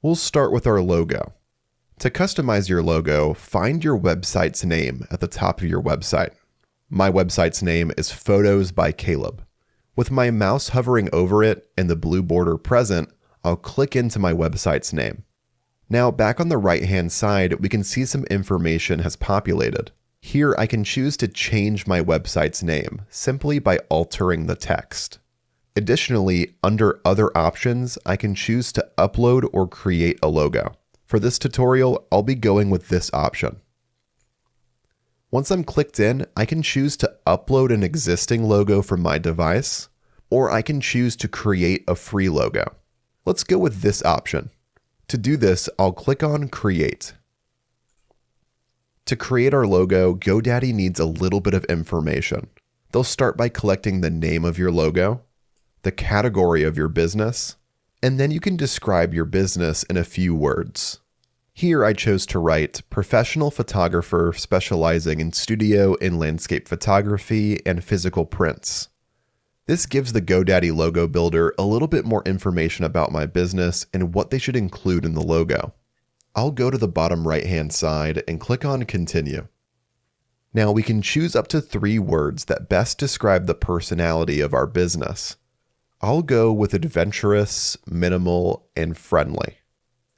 We'll start with our logo. To customize your logo, find your website's name at the top of your website. My website's name is Photos by Caleb. With my mouse hovering over it and the blue border present, I'll click into my website's name. Now back on the right-hand side, we can see some information has populated. Here I can choose to change my website's name simply by altering the text. Additionally, under Other Options, I can choose to upload or create a logo. For this tutorial, I'll be going with this option. Once I'm clicked in, I can choose to upload an existing logo from my device, or I can choose to create a free logo. Let's go with this option. To do this, I'll click on Create. To create our logo, GoDaddy needs a little bit of information. They'll start by collecting the name of your logo, the category of your business, and then you can describe your business in a few words. Here I chose to write professional photographer specializing in studio and landscape photography and physical prints. This gives the GoDaddy logo builder a little bit more information about my business and what they should include in the logo. I'll go to the bottom right-hand side and click on Continue. Now we can choose up to 3 words that best describe the personality of our business. I'll go with adventurous, minimal, and friendly.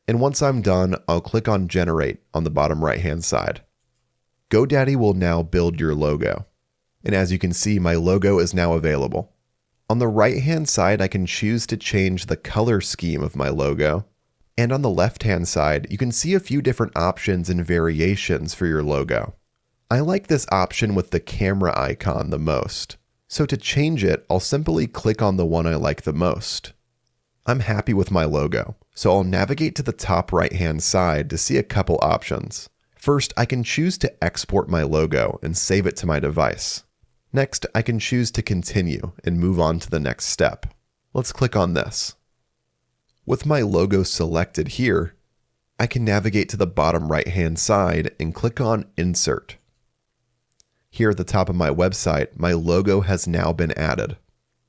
And once I'm done, I'll click on Generate on the bottom right-hand side. GoDaddy will now build your logo. And as you can see, my logo is now available. On the right-hand side, I can choose to change the color scheme of my logo. And on the left-hand side, you can see a few different options and variations for your logo. I like this option with the camera icon the most. So to change it, I'll simply click on the one I like the most. I'm happy with my logo, so I'll navigate to the top right-hand side to see a couple options. First, I can choose to export my logo and save it to my device. Next, I can choose to continue and move on to the next step. Let's click on this. With my logo selected here, I can navigate to the bottom right-hand side and click on Insert. Here at the top of my website, my logo has now been added.